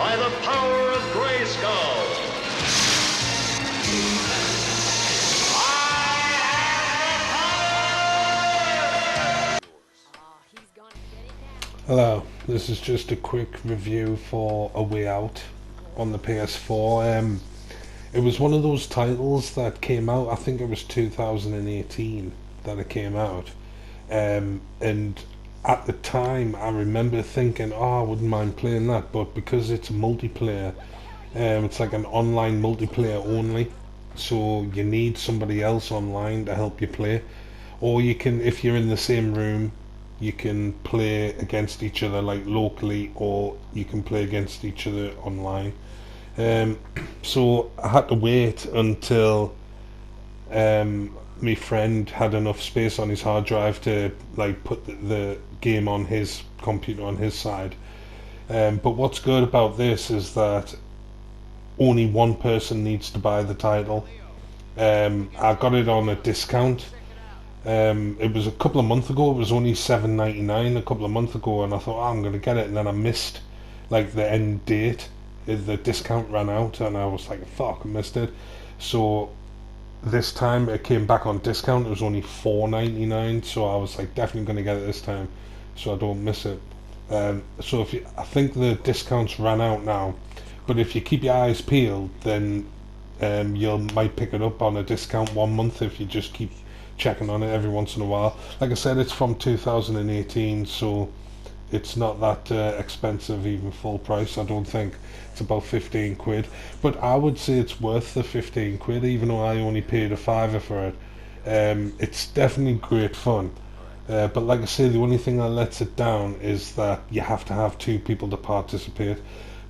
by the power of Grayskull. Hello, this is just a quick review for A Way Out on the PS4. It was one of those titles that came out, I think it was 2018 that it came out. And at the time I remember thinking, oh, I wouldn't mind playing that, but because it's multiplayer, it's like an online multiplayer only, so you need somebody else online to help you play. Or you can, if you're in the same room, you can play against each other like locally, or you can play against each other online. Um, so I had to wait until my friend had enough space on his hard drive to like put the game on his computer on his side. But what's good about this is that only one person needs to buy the title. I got it on a discount. It was a couple of months ago. It was only $7.99 a couple of months ago, and I thought, oh, I'm going to get it, and then I missed like the end date. The discount ran out, and I was like, fuck, I missed it. So this time it came back on discount. It was only $4.99, so I was like, definitely going to get it this time, so I don't miss it. So if you, I think the discounts ran out now, but if you keep your eyes peeled, then you might pick it up on a discount 1 month if you just keep checking on it every once in a while. Like I said, it's from 2018, so it's not that expensive, even full price. I don't think it's about 15 quid, but I would say it's worth the 15 quid, even though I only paid a fiver for it. It's definitely great fun. But like I say, the only thing that lets it down is that you have to have two people to participate.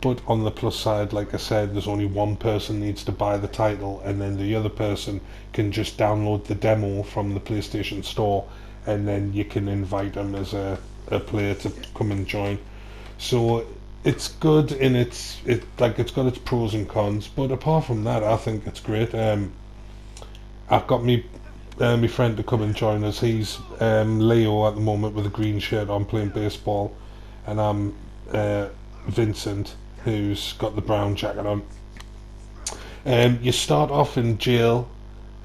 But on the plus side, like I said, there's only one person needs to buy the title, and then the other person can just download the demo from the PlayStation Store, and then you can invite them as a player to come and join. So it's good, and it's got its pros and cons. But apart from that, I think it's great. I've got my friend to come and join us. He's Leo at the moment with a green shirt on playing baseball, and I'm Vincent, who's got the brown jacket on. You start off in jail.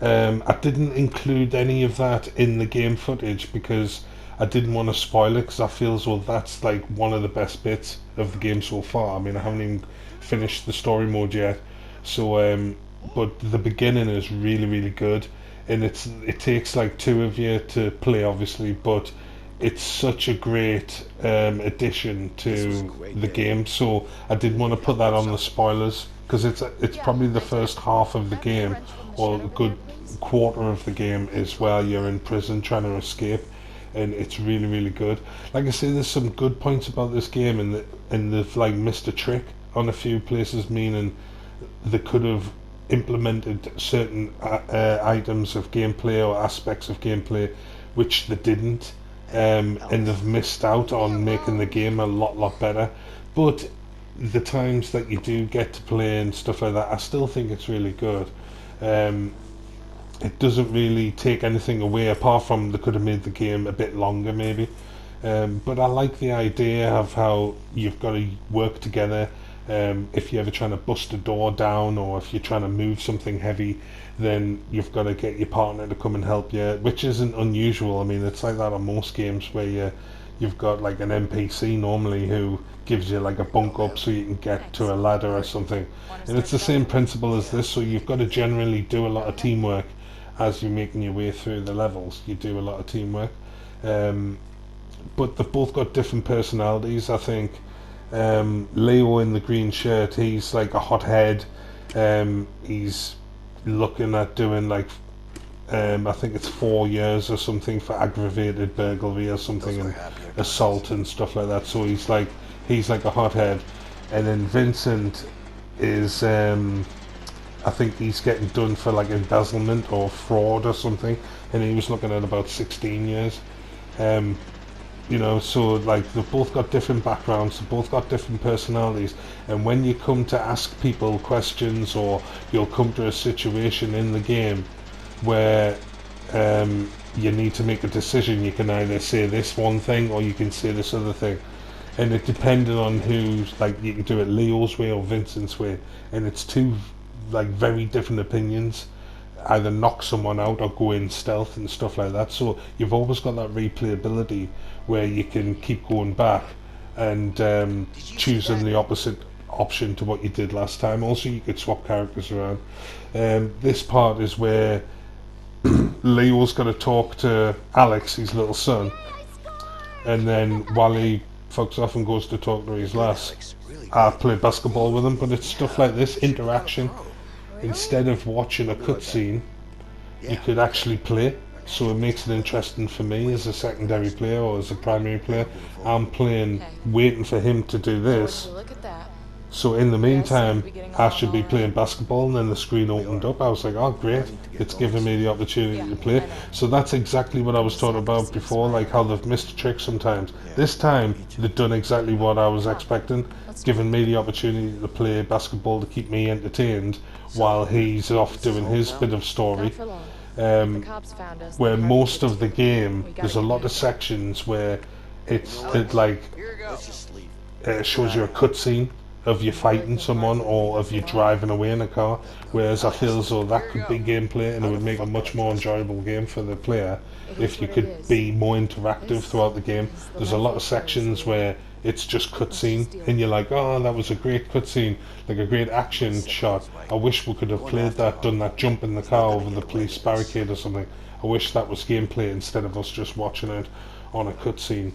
I didn't include any of that in the game footage because I didn't want to spoil it, because I feel as though that's like one of the best bits of the game so far. I mean, I haven't even finished the story mode yet, so but the beginning is really, really good, and it takes like two of you to play, obviously, but it's such a great addition to the game. So I didn't want to put that on the spoilers, because it's probably the first half of the game, or a good quarter of the game, is where you're in prison trying to escape, and it's really, really good. Like I say, there's some good points about this game, and they've like missed a trick on a few places, meaning they could have implemented certain items of gameplay or aspects of gameplay which they didn't, and they've missed out on making the game a lot better. But the times that you do get to play and stuff like that, I still think it's really good. It doesn't really take anything away, apart from they could have made the game a bit longer maybe. But I like the idea of how you've got to work together. If you're ever trying to bust a door down, or if you're trying to move something heavy, then you've got to get your partner to come and help you, which isn't unusual. I mean, it's like that on most games where you've got like an NPC normally who gives you like a bunk up so you can get to a ladder or something. And it's the same principle as this, so you've got to generally do a lot of teamwork as you're making your way through the levels. You do a lot of teamwork. But they've both got different personalities, I think. Leo in the green shirt, he's like a hothead. He's looking at doing like I think it's 4 years or something for aggravated burglary or something, and assault and stuff like that. So he's like a hothead. And then Vincent is I think he's getting done for like embezzlement or fraud or something, and he was looking at about 16 years. You know, so like they've both got different backgrounds, they've both got different personalities, and when you come to ask people questions, or you'll come to a situation in the game where you need to make a decision, you can either say this one thing or you can say this other thing. and it depended on who's, like, you could do it Leo's way or Vincent's way, and it's two like very different opinions. Either knock someone out or go in stealth and stuff like that. So you've always got that replayability where you can keep going back and choosing the opposite option to what you did last time. Also, you could swap characters around. This part is where Leo's got to talk to Alex, his little son, and then while he fucks off and goes to talk to his lass, I play basketball with him. But it's stuff like this interaction. Instead of watching a cutscene, you could actually play. So it makes it interesting for me as a secondary player or as a primary player. I'm playing, waiting for him to do this. So in the meantime, I should be playing basketball, and then the screen opened up. I was like, oh great, it's giving me the opportunity to play. So that's exactly what I was talking about before, like how they've missed a trick sometimes. This time, they've done exactly what I was expecting, giving me the opportunity to play basketball to keep me entertained while he's off doing his bit of story. Where most of the game, there's a lot of sections where it shows you a cutscene of you fighting someone or of you driving away in a car, whereas I feel as though that could be gameplay and it would make a much more enjoyable game for the player if you could be more interactive throughout the game. There's a lot of sections where it's just cutscene and you're like, oh, that was a great cutscene, like a great action shot. I wish we could have played that, done that jump in the car over the police barricade or something. I wish that was gameplay instead of us just watching it on a cutscene.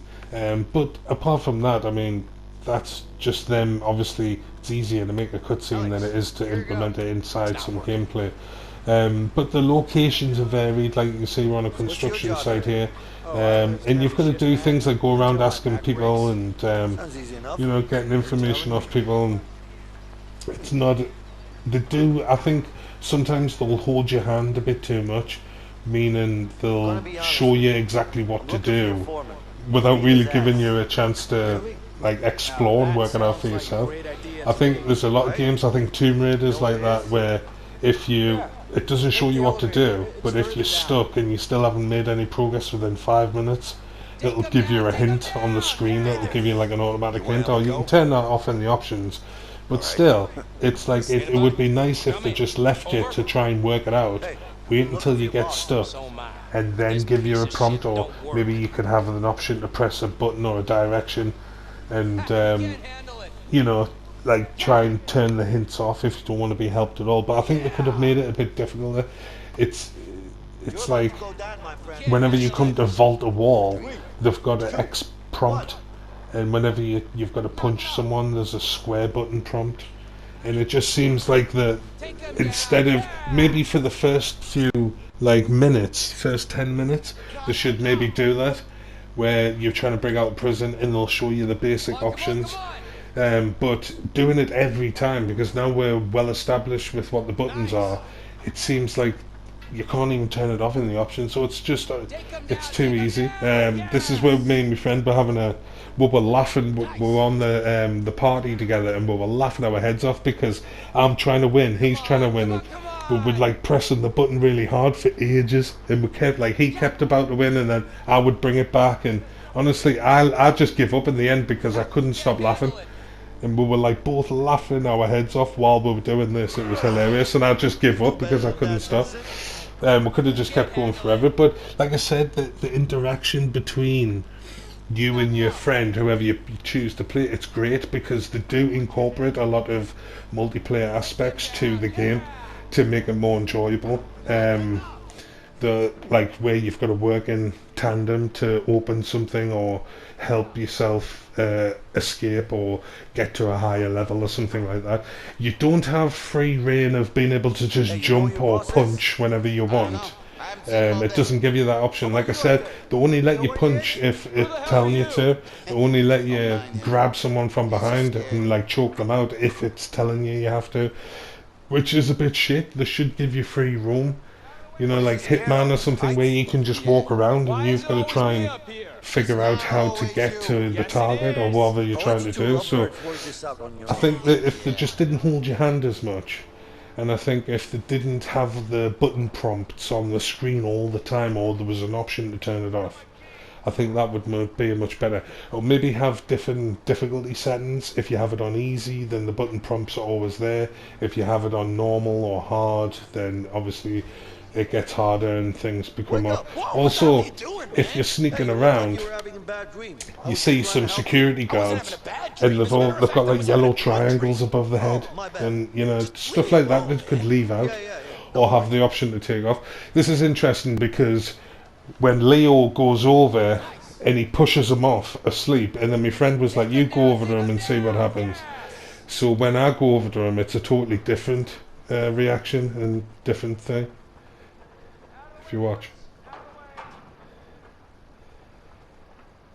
But apart from that, I mean, that's just them. Obviously, it's easier to make a cutscene than it is to implement it inside some gameplay. But the locations are varied. Like you can see, we're on a construction site here, and you've got to do things like go around asking people and getting information off people. And it's not. They do. I think sometimes they'll hold your hand a bit too much, meaning they'll show you exactly what to do without really giving you a chance to like explore and work it out for yourself. I think there's a lot of games, I think Tomb Raider's like that, where it doesn't show you what to do, but if you're stuck and you still haven't made any progress within 5 minutes, it'll give you a hint on the screen. It'll give you like an automatic hint, or you can turn that off in the options. But still, it's like it would be nice if they just left you to try and work it out. Wait until you get stuck and then give you a prompt, or maybe you could have an option to press a button or a direction and like try and turn the hints off if you don't want to be helped at all. But I think they could have made it a bit difficult. It's like whenever you come to vault a wall, they've got an X prompt, and whenever you've got to punch someone, there's a square button prompt. And it just seems like instead of maybe for the first few first 10 minutes, they should maybe do that, where you're trying to break out of prison and they'll show you the basic options. But doing it every time, because now we're well established with what the buttons are, it seems like you can't even turn it off in the options. So it's just it's too easy. This is where me and my friend we were laughing. We were on the party together and we were laughing our heads off because I'm trying to win, he's trying to win, and we would like pressing the button really hard for ages, and we kept he kept about to win, and then I would bring it back, and honestly I just give up in the end because I couldn't stop laughing, and we were like both laughing our heads off while we were doing this. It was hilarious, and I just give up because I couldn't stop. We could have just kept going forever, but like I said, the interaction between you and your friend, whoever you choose to play, it's great because they do incorporate a lot of multiplayer aspects to the game to make it more enjoyable. Where you've got to work in tandem to open something or help yourself escape or get to a higher level or something like that. You don't have free reign of being able to just jump or punch whenever you want. It doesn't give you that option. Like I said, they only let you punch if it's telling you to. They only let you grab someone from behind and choke them out if it's telling you have to, which is a bit shit. They should give you free roam, like Hitman or something, where you can just walk around and you've got to try and figure out how to get to the target or whatever you're trying to do. So I think that if they just didn't hold your hand as much, and I think if they didn't have the button prompts on the screen all the time, or there was an option to turn it off, I think that would be much better. Or maybe have different difficulty settings. If you have it on easy, then the button prompts are always there. If you have it on normal or hard, then obviously it gets harder and things become more. Also, if you're sneaking around, you see some security guards, and they've got like yellow triangles above the head, and you know, stuff like that that could leave out or have the option to take off. This is interesting because when Leo goes over and he pushes him off asleep, and then my friend was like, you go over to him and see what happens. So when I go over to him, it's a totally different reaction and different thing. If you watch.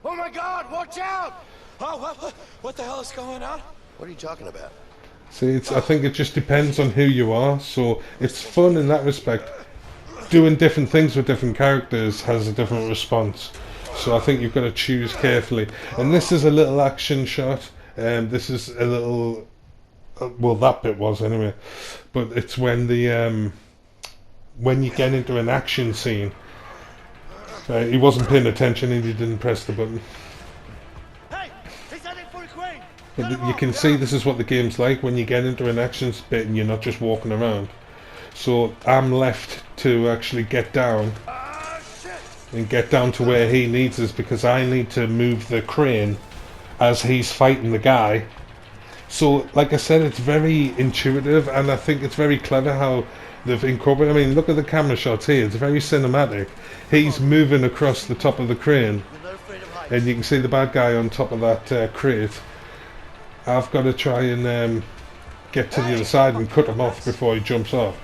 Oh my God, watch out! Oh, what the hell is going on? What are you talking about? See, I think it just depends on who you are, so it's fun in that respect. Doing different things with different characters has a different response, so I think you've got to choose carefully. And this is a little action shot, this is a little, well, that bit was anyway, but it's when when you get into an action scene. He wasn't paying attention and he didn't press the button. But you can see this is what the game's like when you get into an action bit and you're not just walking around. So I'm left to actually get down and get down to where he needs us, because I need to move the crane as he's fighting the guy. So like I said, it's very intuitive, and I think it's very clever how they've incorporated. I mean, look at the camera shots here, it's very cinematic. He's moving across the top of the crane and you can see the bad guy on top of that crate. I've got to try and get to the other side and cut him off before he jumps off.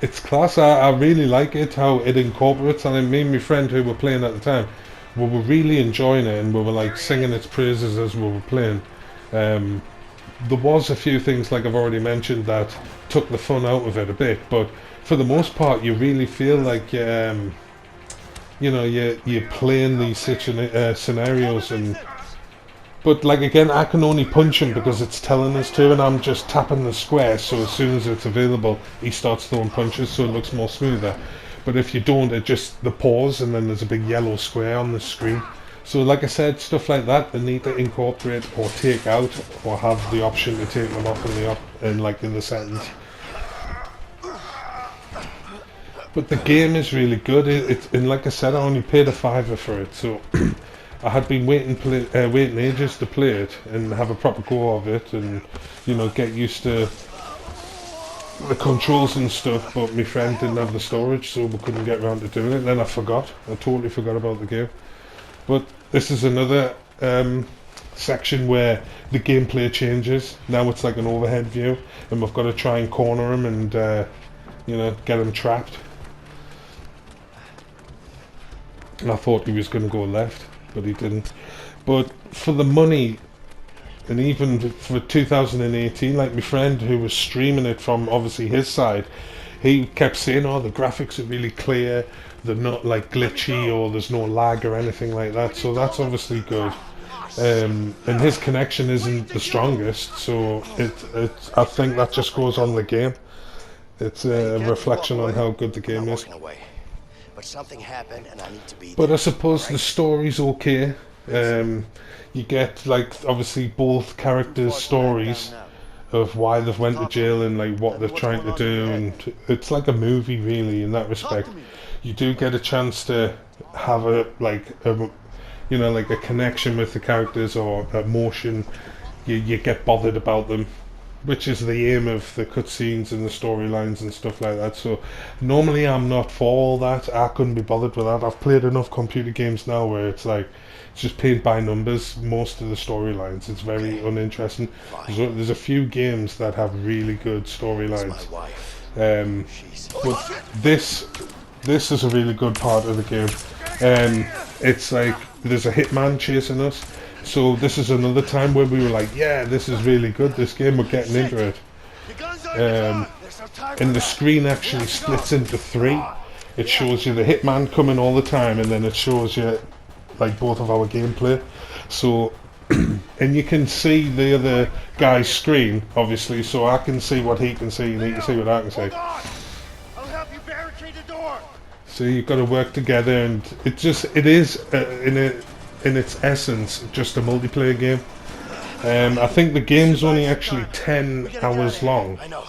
It's class. I really like it, how it incorporates, and me and my friend who were playing at the time, we were really enjoying it, and we were like singing its praises as we were playing. There was a few things, like I've already mentioned, that took the fun out of it a bit, but for the most part you really feel like you know, you're playing these scenarios. And but like again, I can only punch him because it's telling us to, and I'm just tapping the square, so as soon as it's available he starts throwing punches, so it looks more smoother. But if you don't, it just the pause and then there's a big yellow square on the screen. So like I said, stuff like that they need to incorporate or take out, or have the option to take them off in the settings. But the game is really good. And like I said, I only paid $5 for it, so I had been waiting ages to play it and have a proper go of it, and you know, get used to the controls and stuff. But my friend didn't have the storage, so we couldn't get around to doing it. Then I totally forgot about the game. But this is another section where the gameplay changes. Now it's like an overhead view, and we've got to try and corner him and you know, get him trapped. And I thought he was going to go left, but he didn't. But for the money, and even for 2018, like my friend who was streaming it from obviously his side, he kept saying, oh, the graphics are really clear, they're not like glitchy, or there's no lag or anything like that, so that's obviously good. And his connection isn't the strongest, so I think that just goes on the game. It's a reflection on how good the game is. But something happened and I need to be. But I suppose the story's okay. You get like obviously both characters' stories of why they've went to jail and like what they're trying to do, and it's like a movie really in that respect. You do get a chance to have you know, like a connection with the characters or emotion. You get bothered about them, which is the aim of the cutscenes and the storylines and stuff like that. So normally I'm not for all that. I couldn't be bothered with that. I've played enough computer games now where it's like it's just paint by numbers, most of the storylines. It's very uninteresting. There's a few games that have really good storylines. But this is a really good part of the game. It's like there's a hitman chasing us. So this is another time where we were like, yeah, this is really good, this game, we're getting into it. And the screen actually splits into 3. It shows you the hitman coming all the time, and then it shows you like both of our gameplay. So, and you can see the other guy's screen, obviously, so I can see what he can see and he can see what I can see. So you've got to work together, and it is in its essence just a multiplayer game. I think the game's only actually 10 hours long I know.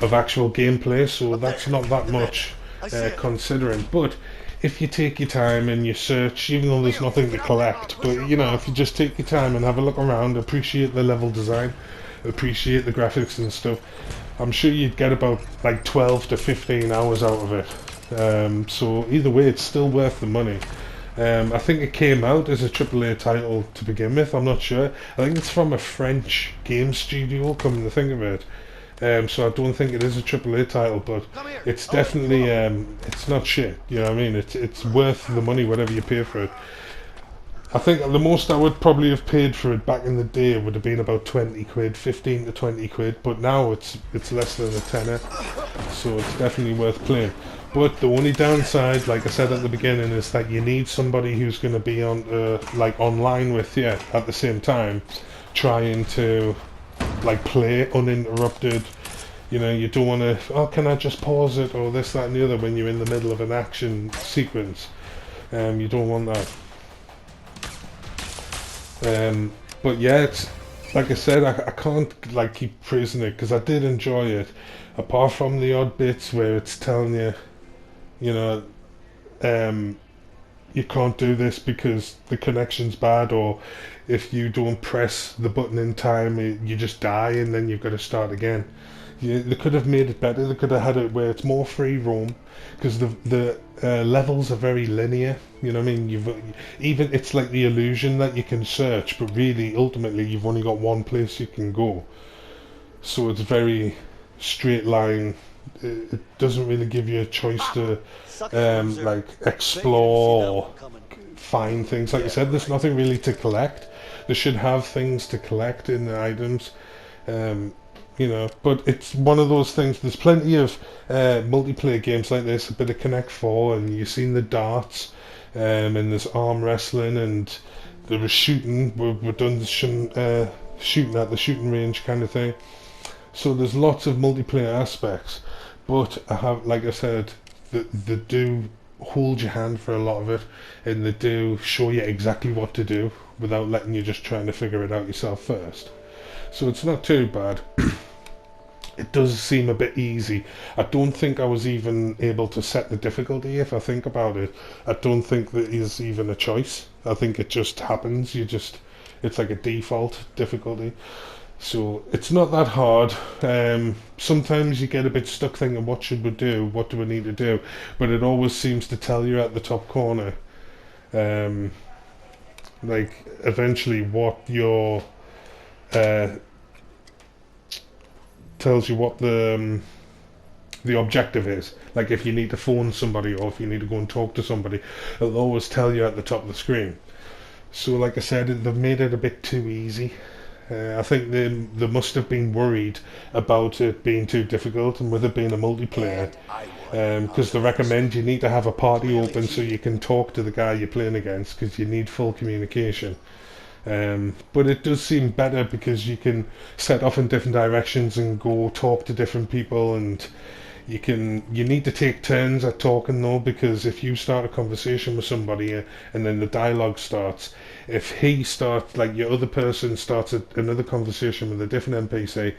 of actual gameplay, so that's not that much considering. But if you take your time and you search, even though there's nothing to collect, but you know, if you just take your time and have a look around, appreciate the level design, appreciate the graphics and stuff, I'm sure you'd get about like 12 to 15 hours out of it. So either way, it's still worth the money. I think it came out as a AAA title to begin with. I'm not sure. I think it's from a French game studio, come to think of it. So I don't think it is a AAA title, but it's definitely it's not shit. You know what I mean? It's worth the money, whatever you pay for it. I think the most I would probably have paid for it back in the day would have been about 20 quid, 15 to 20 quid. But now it's less than a tenner, so it's definitely worth playing. But the only downside, like I said at the beginning, is that you need somebody who's going to be on like online with you at the same time, trying to like play uninterrupted. You know, you don't want to, oh, can I just pause it, or this, that and the other when you're in the middle of an action sequence. You don't want that. But yeah, it's like I said, I can't like keep praising it because I did enjoy it, apart from the odd bits where it's telling you, you know, you can't do this because the connection's bad, or if you don't press the button in time, you just die and then you've got to start again. They could have made it better. They could have had it where it's more free roam, because the levels are very linear. You know what I mean? Even it's like the illusion that you can search, but really, ultimately, you've only got one place you can go. So it's very straight line. It doesn't really give you a choice to like explore or find things. Like you said, there's nothing really to collect. They should have things to collect in the items. You know, but it's one of those things. There's plenty of multiplayer games like this, a bit of Connect 4, and you've seen the darts, and there's arm wrestling, and there was shooting. We've done shooting at the shooting range kind of thing. So there's lots of multiplayer aspects, but like I said, they do hold your hand for a lot of it, and they do show you exactly what to do without letting you just trying to figure it out yourself first. So it's not too bad. It does seem a bit easy. I don't think I was even able to set the difficulty. If I think about it, I don't think there is even a choice. I think it just happens. It's like a default difficulty. So it's not that hard. Sometimes you get a bit stuck thinking, what should we do? What do we need to do? But it always seems to tell you at the top corner, like eventually what your tells you what the objective is. Like if you need to phone somebody or if you need to go and talk to somebody, it'll always tell you at the top of the screen. So like I said, they've made it a bit too easy. I think they must have been worried about it being too difficult, and with it being a multiplayer, because they recommend you need to have a party open so you can talk to the guy you're playing against, because you need full communication. But it does seem better because you can set off in different directions and go talk to different people, and you need to take turns at talking though, because if you start a conversation with somebody and then the dialogue starts, if he starts, like your other person starts another conversation with a different NPC,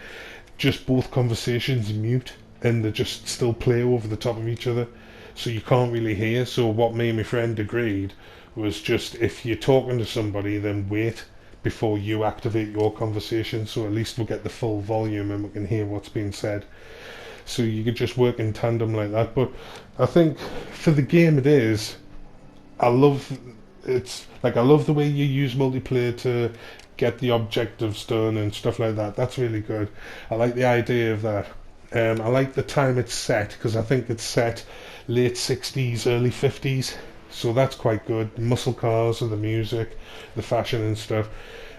just both conversations mute and they just still play over the top of each other, so you can't really hear. So what me and my friend agreed was, just if you're talking to somebody, then wait before you activate your conversation, so at least we'll get the full volume and we can hear what's being said. So you could just work in tandem like that. But I think for the game I love the way you use multiplayer to get the objectives done and stuff like that. That's really good. I like the idea of that. I like the time it's set, because I think it's set late 60s, early 50s. So that's quite good. Muscle cars and the music, the fashion and stuff.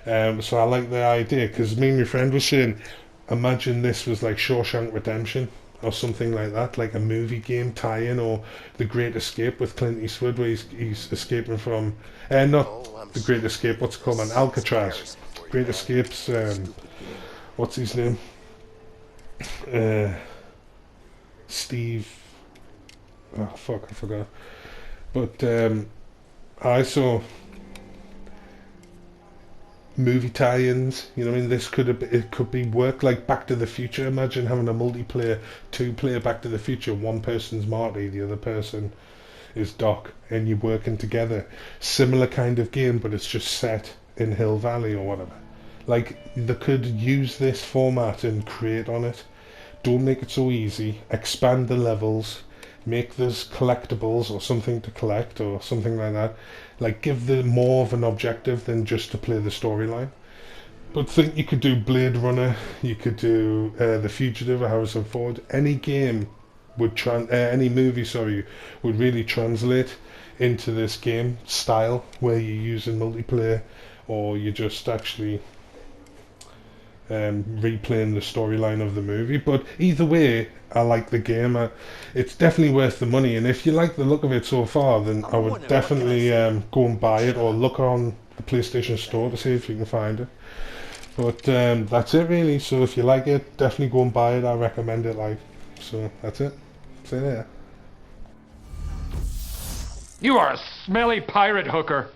So I like the idea, because me and my friend was saying, imagine this was like Shawshank Redemption or something like that, like a movie game tie-in, or The Great Escape with Clint Eastwood, where he's escaping from not The Great Escape, what's it called, man? Alcatraz. Great Escape's what's his name? Steve, Oh fuck, I forgot. But I saw movie tie-ins. You know, what I mean, it could be work like Back to the Future. Imagine having a multiplayer, two-player Back to the Future. One person's Marty, the other person is Doc, and you're working together. Similar kind of game, but it's just set in Hill Valley or whatever. Like, they could use this format and create on it. Don't make it so easy. Expand the levels. Make this collectibles or something to collect or something like that. Like, give them more of an objective than just to play the storyline. But think you could do Blade Runner, you could do The Fugitive or Harrison Ford. Any game would any movie, sorry, would really translate into this game style where you're using multiplayer or you're just actually replaying the storyline of the movie. But either way, I like the game. It's definitely worth the money, and if you like the look of it so far, then I would definitely go and buy it or look on the PlayStation Store to see if you can find it. But that's it really. So if you like it, definitely go and buy it. I recommend it. Like, so that's it. See you there. You are a smelly pirate hooker.